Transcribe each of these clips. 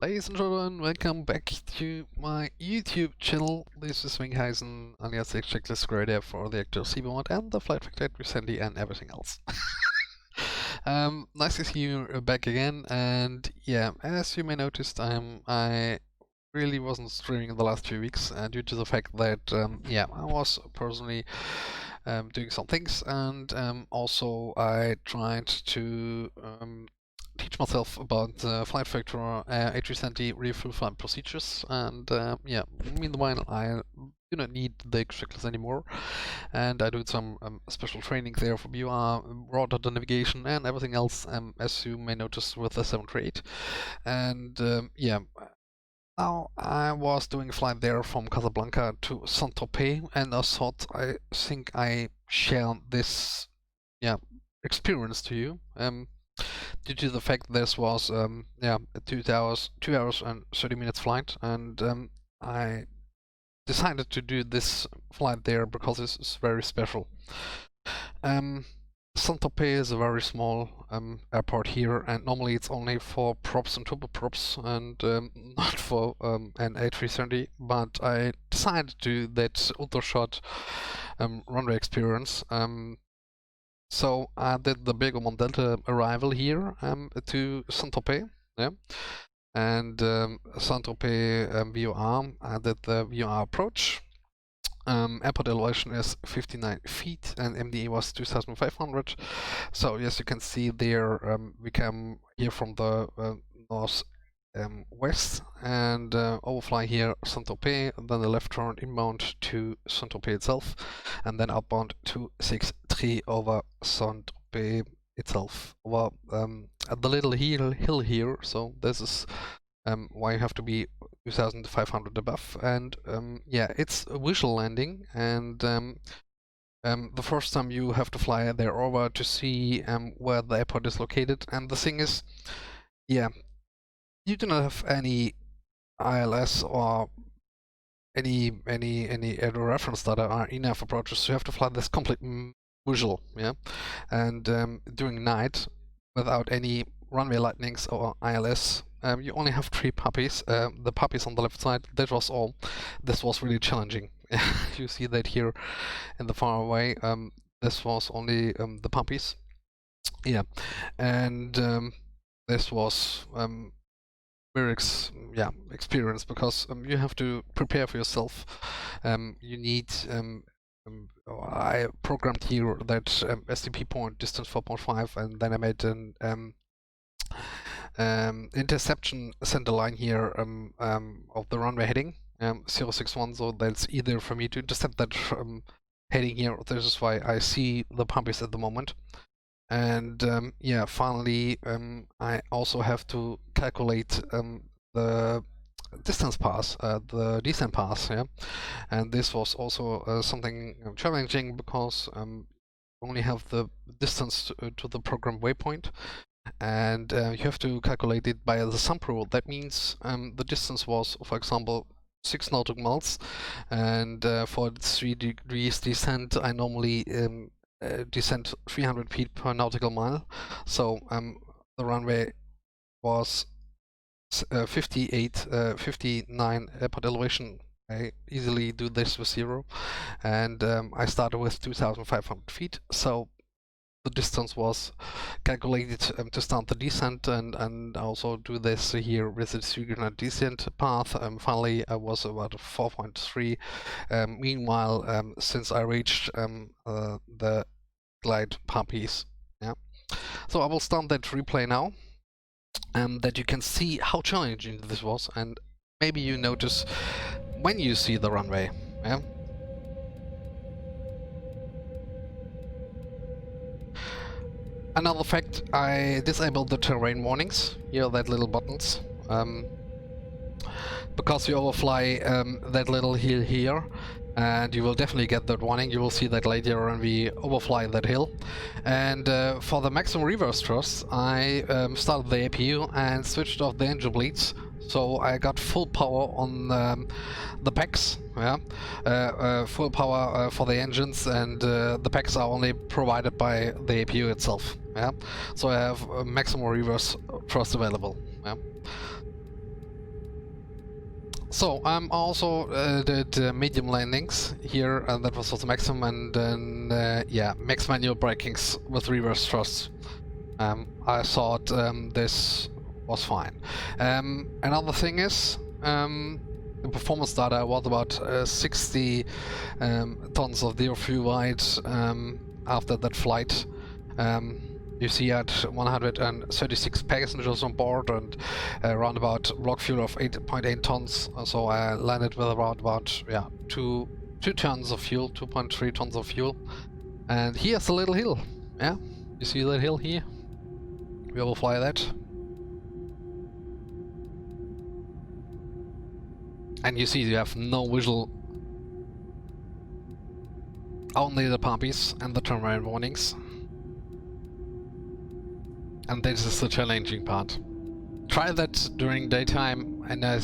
Ladies and gentlemen, welcome back to my YouTube channel. This is Winkheisen, alias the checklist creator for the actor C-Mod and the flight factor recently and everything else. Nice to see you back again, and yeah, as you may notice, I really wasn't streaming in the last few weeks due to the fact that yeah, I was personally doing some things, and also I tried to teach myself about flight factor A320 refuel flight procedures, and yeah, meanwhile I do not need the checklist anymore, and I did some special training there for BUR, rotor navigation and everything else, as you may notice with the 738, and yeah. Now, I was doing a flight there from Casablanca to Saint-Tropez, and I think I share this, yeah, experience to you. Due to the fact this was, yeah, a 2 hours and 30 minutes flight, and I decided to do this flight there because it's very special. Saint-Tropez is a very small airport here, and normally it's only for props and turboprops, and not for an A330. But I decided to do that ultra-short runway experience. So I did the big Delta arrival here to Saint-Tropez, yeah, and Saint-Tropez VOR. I did the VOR approach. Airport elevation is 59 feet and MDE was 2500. So yes, you can see there we come here from the north west and overfly here Saint-Tropez, then the left turn inbound to Saint-Tropez itself, and then outbound to 63 over Saint-Tropez itself, over at the little hill here. So this is why you have to be 2500 above, and yeah, it's a visual landing, and the first time you have to fly there over to see where the airport is located. And the thing is, yeah, you do not have any ILS or any air reference data or enough approaches, so you have to fly this complete visual, yeah, and during night without any runway lightnings or ILS. You only have 3 papis, the papis on the left side, that was all. This was really challenging. You see that here in the far away, this was only the papis. Yeah, and this was very experience, because you have to prepare for yourself. You need I programmed here that SDP point distance 4.5, and then I made an interception center line here of the runway heading 061, so that's either for me to intercept that heading here. This is why I see the papis at the moment. And yeah, finally I also have to calculate the distance pass, the descent pass, yeah, and this was also something challenging, because you only have the distance to the program waypoint, and you have to calculate it by the sump rule. That means the distance was, for example, 6 nautical miles, and for 3 degrees descent I normally descend 300 feet per nautical mile. So the runway was 59 airport elevation. I easily do this with 0, and I started with 2,500 feet. So the distance was calculated to start the descent, and also do this here with the 3 descent path. Finally, I was about 4.3. Meanwhile, since I reached the glide papis, yeah. So I will start that replay now, that you can see how challenging this was, and maybe you notice when you see the runway, yeah. Another fact, I disabled the terrain warnings, here that little buttons, because you overfly that little hill here, and you will definitely get that warning. You will see that later when we overfly that hill. And for the maximum reverse thrust, I started the APU and switched off the engine bleeds, so I got full power on the packs, yeah, full power for the engines, and the packs are only provided by the APU itself, yeah. So I have maximum reverse thrust available, yeah. So also did medium landings here, and that was also maximum, and then yeah, max manual brakings with reverse thrust. I thought this was fine. Another thing is the performance data was about 60 tons of zero fuel weight after that flight. You see, I had 136 passengers on board and around about block fuel of 8.8 tons. So I landed with around about yeah 2 tons of fuel, 2.3 tons of fuel. And here's a little hill. Yeah, you see that hill here? We will fly that. And you see you have no visual, only the papis and the turnaround warnings. And this is the challenging part. Try that during daytime, and I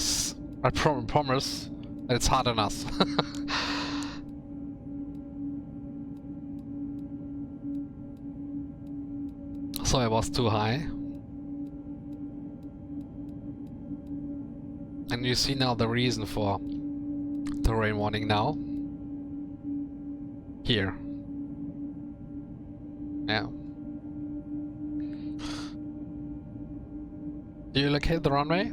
promise that it's hard on us. So I was too high. And you see now the reason for the rain warning now. Here. Yeah. Do you locate the runway?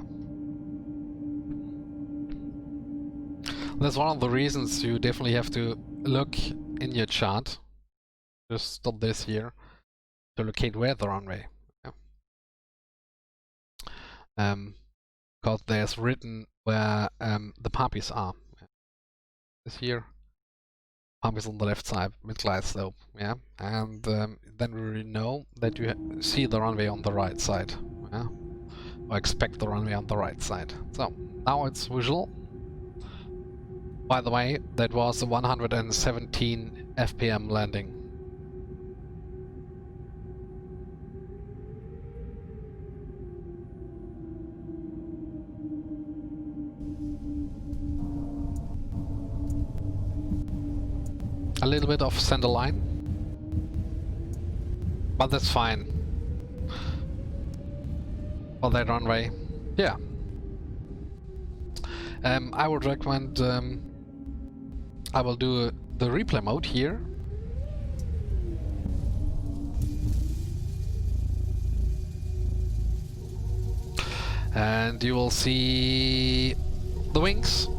That's one of the reasons you definitely have to look in your chart. Just stop this here to locate where the runway. Yeah. Because there's written where the papis are. This here. Papis on the left side, mid-glide slope. Yeah. And then we know that you see the runway on the right side. Yeah. Or expect the runway on the right side. So now it's visual. By the way, that was a 117 FPM landing. A little bit of center line, but that's fine for that runway. Yeah. I would recommend I will do the replay mode here. And you will see the wings.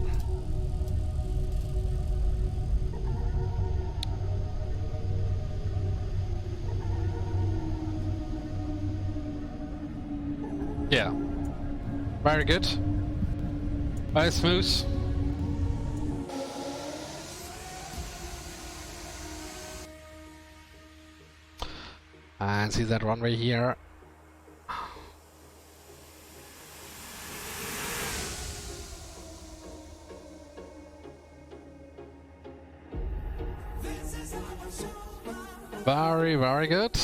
Yeah. Very good. Very smooth. And see that runway here. Very, very good.